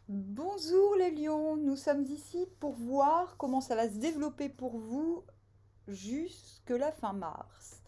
Bonjour les lions, nous sommes ici pour voir comment ça va se développer pour vous jusque la fin mars.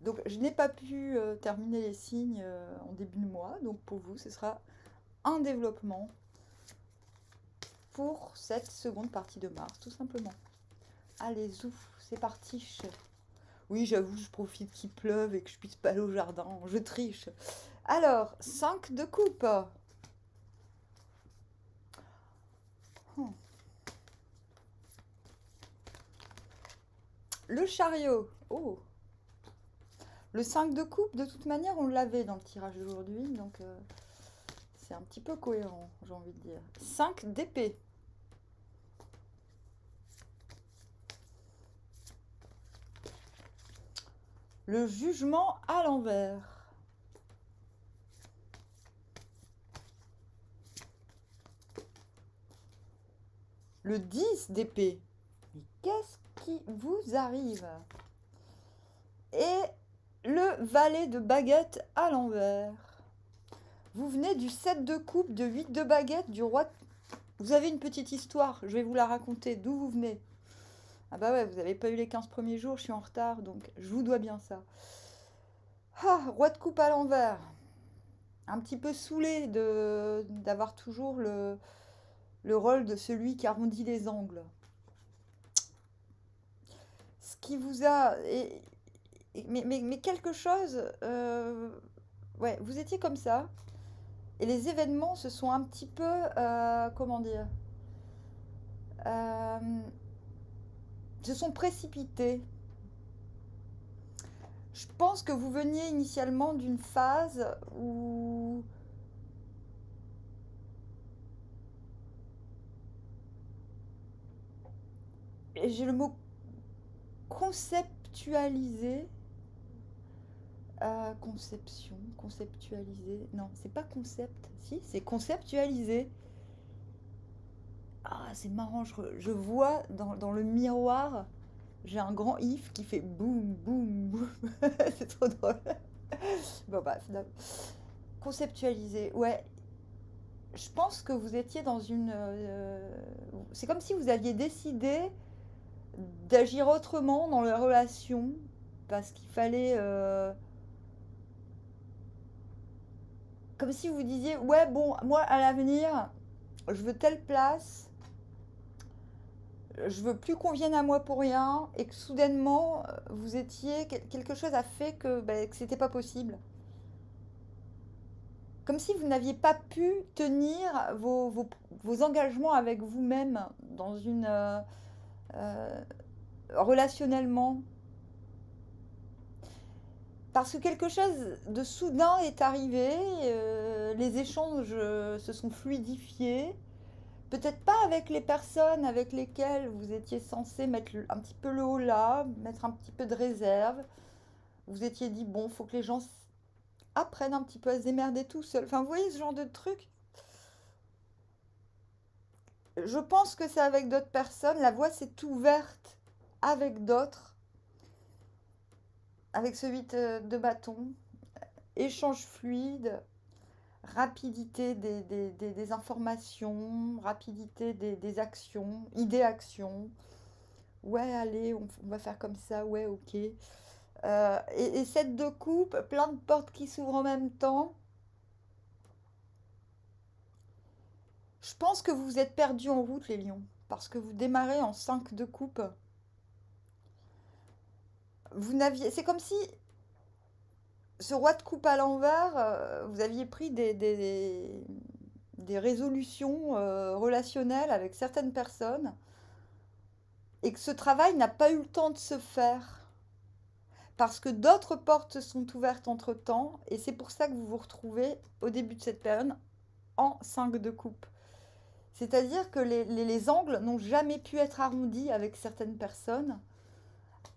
Donc je n'ai pas pu terminer les signes en début de mois, donc pour vous ce sera un développement pour cette seconde partie de mars, tout simplement. Allez, zouf, c'est parti. Oui, j'avoue, je profite qu'il pleuve et que je puisse pas aller au jardin, je triche. Alors, 5 de coupe. Hmm. Le chariot. Oh, le 5 de coupe, de toute manière, on l'avait dans le tirage d'aujourd'hui, donc c'est un petit peu cohérent, j'ai envie de dire. 5 d'épée. Le jugement à l'envers. Le 10 d'épée. Mais qu'est-ce qui vous arrive? Et le valet de baguette à l'envers. Vous venez du 7 de coupe, de 8 de baguette, du roi. Vous avez une petite histoire, je vais vous la raconter. D'où vous venez? Ah bah ouais, vous n'avez pas eu les 15 premiers jours, je suis en retard, donc je vous dois bien ça. Ah, roi de coupe à l'envers. Un petit peu saoulé d'avoir toujours le rôle de celui qui arrondit les angles. Ce qui vous a... mais quelque chose... ouais, vous étiez comme ça. Et les événements se sont un petit peu... comment dire euh, se sont précipités. Je pense que vous veniez initialement d'une phase où... et j'ai le mot conceptualiser. Conception, conceptualiser. Non, c'est pas concept. Si, c'est conceptualiser. Ah, c'est marrant, je vois dans le miroir, j'ai un grand if qui fait boum, boum, boum. C'est trop drôle. Bon, bah, finalement. Conceptualiser, ouais. Je pense que vous étiez dans une. C'est comme si vous aviez décidé d'agir autrement dans la relation parce qu'il fallait. Comme si vous disiez, ouais, bon, moi à l'avenir, je veux telle place, je veux plus qu'on vienne à moi pour rien, et que soudainement, vous étiez, quelque chose a fait que, bah, que c'était pas possible. Comme si vous n'aviez pas pu tenir vos engagements avec vous-même dans une euh, relationnellement. Parce que quelque chose de soudain est arrivé, les échanges se sont fluidifiés. Peut-être pas avec les personnes avec lesquelles vous étiez censé mettre un petit peu le haut là, mettre un petit peu de réserve. Vous étiez dit, bon, faut que les gens apprennent un petit peu à se démerder tout seuls. Enfin, vous voyez ce genre de truc. Je pense que c'est avec d'autres personnes. La voie s'est ouverte avec d'autres, avec ce 8 de bâton. Échange fluide, rapidité des informations, rapidité des actions, idée-action. Ouais, allez, on va faire comme ça, ouais, ok. Et cette de coupe, plein de portes qui s'ouvrent en même temps. Je pense que vous vous êtes perdu en route, les lions, parce que vous démarrez en 5 de coupe. Vous n'aviez, c'est comme si ce roi de coupe à l'envers, vous aviez pris des résolutions relationnelles avec certaines personnes et que ce travail n'a pas eu le temps de se faire parce que d'autres portes se sont ouvertes entre-temps et c'est pour ça que vous vous retrouvez au début de cette période en 5 de coupe. C'est-à-dire que les angles n'ont jamais pu être arrondis avec certaines personnes,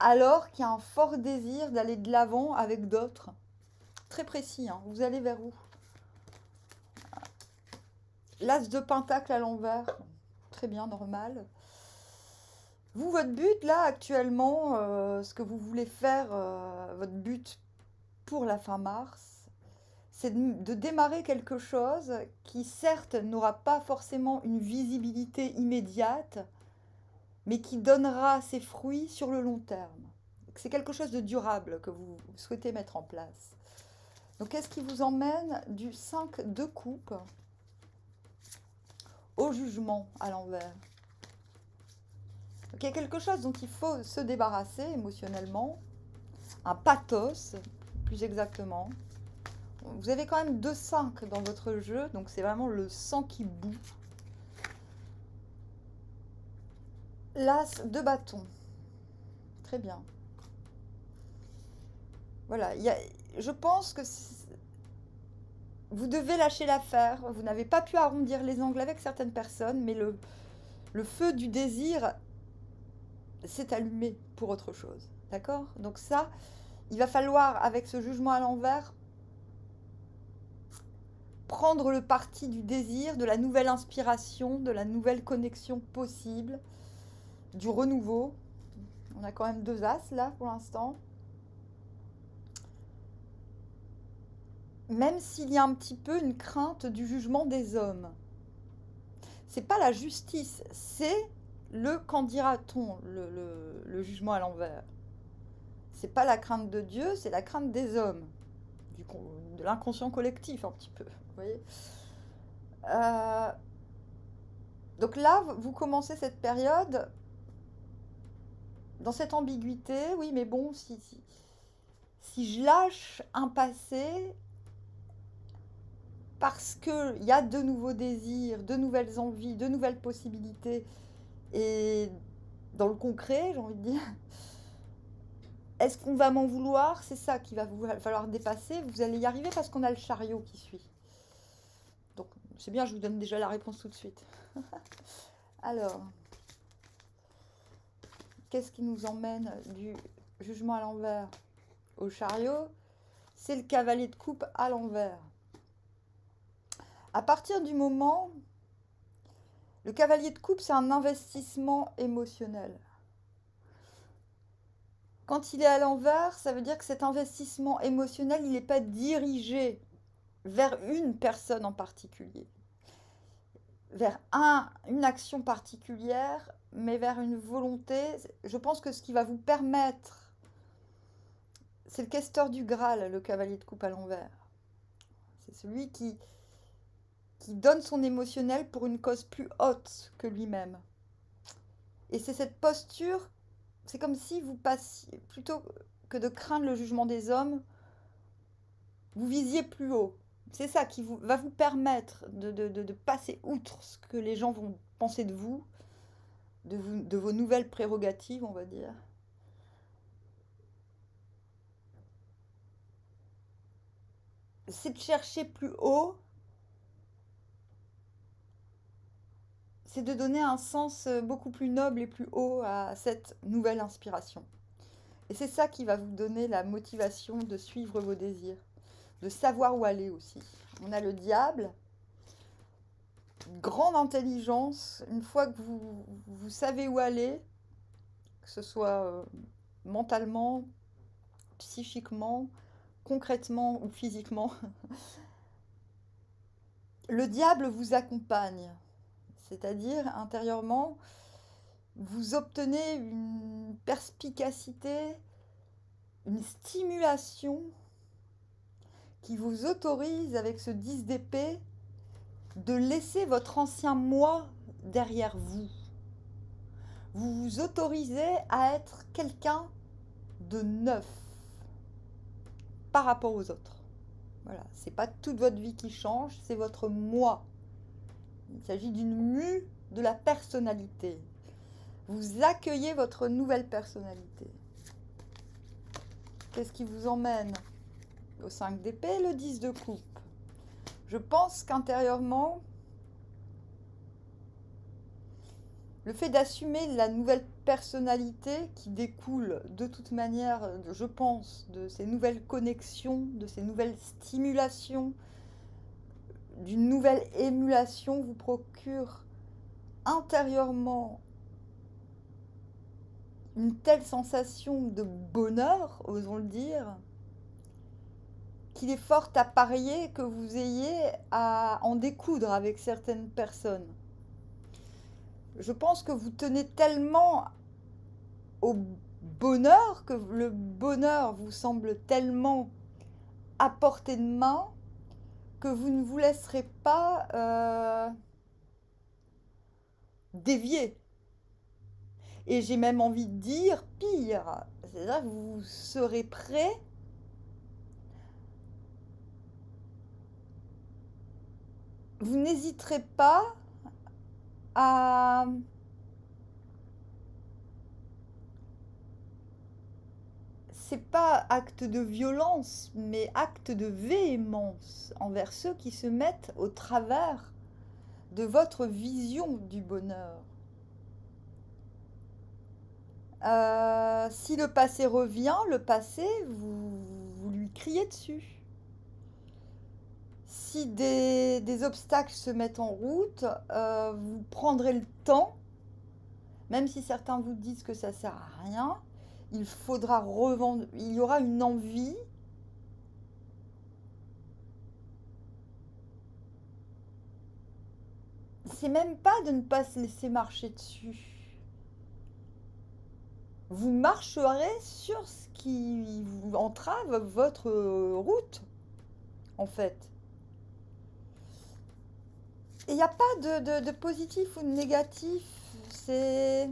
alors qu'il y a un fort désir d'aller de l'avant avec d'autres. Très précis, hein. Vous allez vers où? L'as de pentacle à l'envers. Très bien, normal. Vous, votre but là actuellement, ce que vous voulez faire, votre but pour la fin mars, c'est de démarrer quelque chose qui, certes, n'aura pas forcément une visibilité immédiate, mais qui donnera ses fruits sur le long terme. C'est quelque chose de durable que vous souhaitez mettre en place. Donc, qu'est-ce qui vous emmène du 5 de coupe au jugement à l'envers? Donc, il y a quelque chose dont il faut se débarrasser émotionnellement, un pathos, plus exactement. Vous avez quand même 2-5 dans votre jeu, donc c'est vraiment le sang qui bout. L'as de bâton. Très bien. Voilà, je pense que vous devez lâcher l'affaire. Vous n'avez pas pu arrondir les angles avec certaines personnes, mais le feu du désir s'est allumé pour autre chose. D'accord? Donc ça, il va falloir, avec ce jugement à l'envers, prendre le parti du désir, de la nouvelle inspiration, de la nouvelle connexion possible, du renouveau. On a quand même 2 as là pour l'instant. Même s'il y a un petit peu une crainte du jugement des hommes. C'est pas la justice, c'est le qu'en dira-t-on, le jugement à l'envers. C'est pas la crainte de Dieu, c'est la crainte des hommes, de l'inconscient collectif un petit peu. Vous voyez, donc là, vous commencez cette période dans cette ambiguïté. Oui, mais bon, si je lâche un passé parce qu'il y a de nouveaux désirs, de nouvelles envies, de nouvelles possibilités, et dans le concret, j'ai envie de dire, est-ce qu'on va m'en vouloir? C'est ça qu'il va vous falloir dépasser. Vous allez y arriver parce qu'on a le chariot qui suit. Donc, c'est bien, je vous donne déjà la réponse tout de suite. Alors, qu'est-ce qui nous emmène du jugement à l'envers au chariot? C'est le cavalier de coupe à l'envers. À partir du moment, le cavalier de coupe, c'est un investissement émotionnel. Quand il est à l'envers, ça veut dire que cet investissement émotionnel, il n'est pas dirigé vers une personne en particulier, vers une action particulière, mais vers une volonté. Je pense que ce qui va vous permettre, c'est le questeur du Graal, le cavalier de coupe à l'envers. C'est celui qui donne son émotionnel pour une cause plus haute que lui-même. Et c'est cette posture, c'est comme si vous passiez, plutôt que de craindre le jugement des hommes, vous visiez plus haut. C'est ça qui va vous permettre de passer outre ce que les gens vont penser de vous, de vos nouvelles prérogatives, on va dire. C'est de chercher plus haut, c'est de donner un sens beaucoup plus noble et plus haut à cette nouvelle inspiration. Et c'est ça qui va vous donner la motivation de suivre vos désirs, de savoir où aller aussi. On a le diable, grande intelligence. Une fois que vous savez où aller, que ce soit mentalement, psychiquement, concrètement ou physiquement, le diable vous accompagne. C'est-à-dire, intérieurement, vous obtenez une perspicacité, une stimulation qui vous autorise, avec ce 10 d'épée, de laisser votre ancien moi derrière vous. Vous vous autorisez à être quelqu'un de neuf par rapport aux autres. Voilà, c'est pas toute votre vie qui change, c'est votre moi. Il s'agit d'une mue de la personnalité. Vous accueillez votre nouvelle personnalité. Qu'est-ce qui vous emmène au 5 d'épée, le 10 de coupe? Je pense qu'intérieurement, le fait d'assumer la nouvelle personnalité qui découle de toute manière, je pense, de ces nouvelles connexions, de ces nouvelles stimulations, d'une nouvelle émulation, vous procure intérieurement une telle sensation de bonheur, osons le dire, qu'il est fort à parier que vous ayez à en découdre avec certaines personnes. Je pense que vous tenez tellement au bonheur, que le bonheur vous semble tellement à portée de main, que vous ne vous laisserez pas dévier. Et j'ai même envie de dire pire, c'est-à-dire que vous serez prêt vous n'hésiterez pas à c'est pas acte de violence, mais acte de véhémence envers ceux qui se mettent au travers de votre vision du bonheur. Si le passé revient, le passé, vous lui criez dessus. Si des obstacles se mettent en route, vous prendrez le temps, même si certains vous disent que ça sert à rien, il faudra revendre, il y aura une envie c'est même pas de ne pas se laisser marcher dessus. Vous marcherez sur ce qui vous entrave votre route, en fait. Et il n'y a pas de positif ou de négatif. C'est...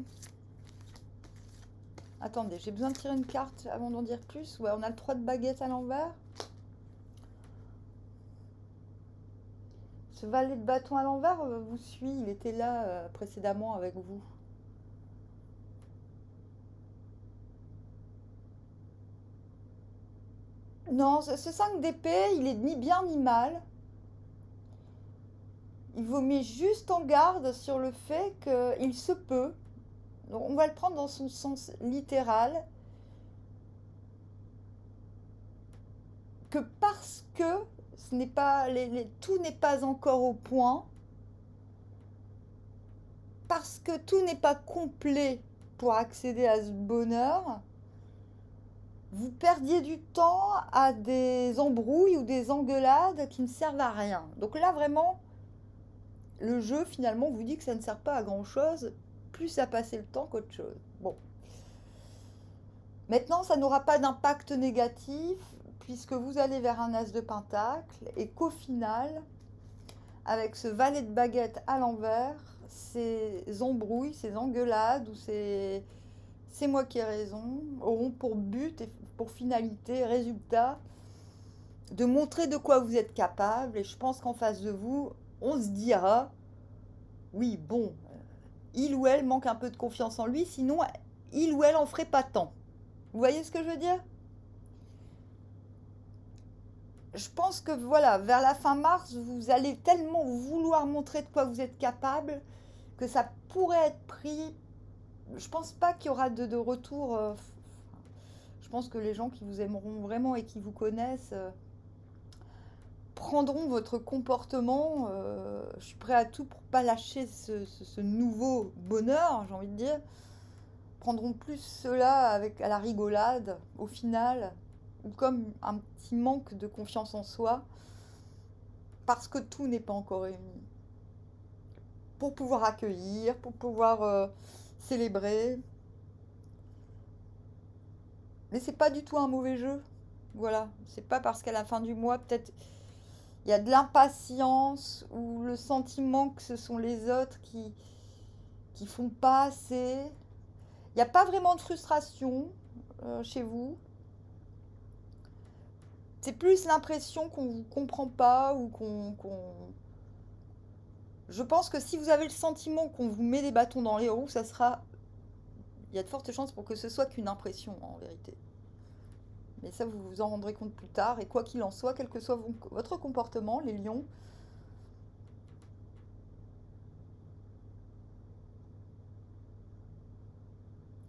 Attendez, j'ai besoin de tirer une carte avant d'en dire plus. Ouais, on a le 3 de baguette à l'envers. Ce valet de bâton à l'envers vous suit. Il était là précédemment avec vous. Non, ce 5 d'épée, il est ni bien ni mal. Il vous met juste en garde sur le fait qu'il se peut, donc on va le prendre dans son sens littéral, que parce que ce n'est pas, tout n'est pas encore au point, parce que tout n'est pas complet pour accéder à ce bonheur, vous perdiez du temps à des embrouilles ou des engueulades qui ne servent à rien. Donc là, vraiment, le jeu, finalement, vous dit que ça ne sert pas à grand-chose, plus à passer le temps qu'autre chose. Bon. Maintenant, ça n'aura pas d'impact négatif, puisque vous allez vers un as de pentacle, et qu'au final, avec ce valet de baguette à l'envers, ces embrouilles, ces engueulades, ou ces c'est moi qui ai raison, auront pour but et pour finalité, résultat, de montrer de quoi vous êtes capable. Et je pense qu'en face de vous, on se dira, oui, bon, il ou elle manque un peu de confiance en lui, sinon il ou elle en ferait pas tant. Vous voyez ce que je veux dire? Je pense que voilà, vers la fin mars, vous allez tellement vouloir montrer de quoi vous êtes capable que ça pourrait être pris. Je pense pas qu'il y aura de retour. Je pense que les gens qui vous aimeront vraiment et qui vous connaissent prendront votre comportement. Je suis prêt à tout pour pas lâcher ce nouveau bonheur, j'ai envie de dire. Prendront plus cela avec à la rigolade, au final, ou comme un petit manque de confiance en soi, parce que tout n'est pas encore réuni. Pour pouvoir accueillir, pour pouvoir célébrer. Mais c'est pas du tout un mauvais jeu. Voilà, c'est pas parce qu'à la fin du mois, peut-être il y a de l'impatience ou le sentiment que ce sont les autres qui font pas assez. Il n'y a pas vraiment de frustration chez vous. C'est plus l'impression qu'on ne vous comprend pas ou Je pense que si vous avez le sentiment qu'on vous met des bâtons dans les roues, ça sera... Il y a de fortes chances pour que ce soit qu'une impression, en vérité. Mais ça, vous vous en rendrez compte plus tard. Et quoi qu'il en soit, quel que soit votre comportement, les lions,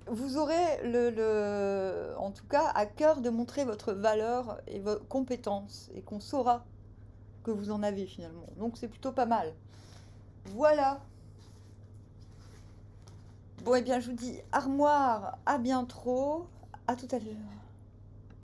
vous aurez en tout cas à cœur de montrer votre valeur et vos compétences et qu'on saura que vous en avez finalement. Donc c'est plutôt pas mal. Voilà. Bon, et bien je vous dis armoire, à bientôt, à tout à l'heure.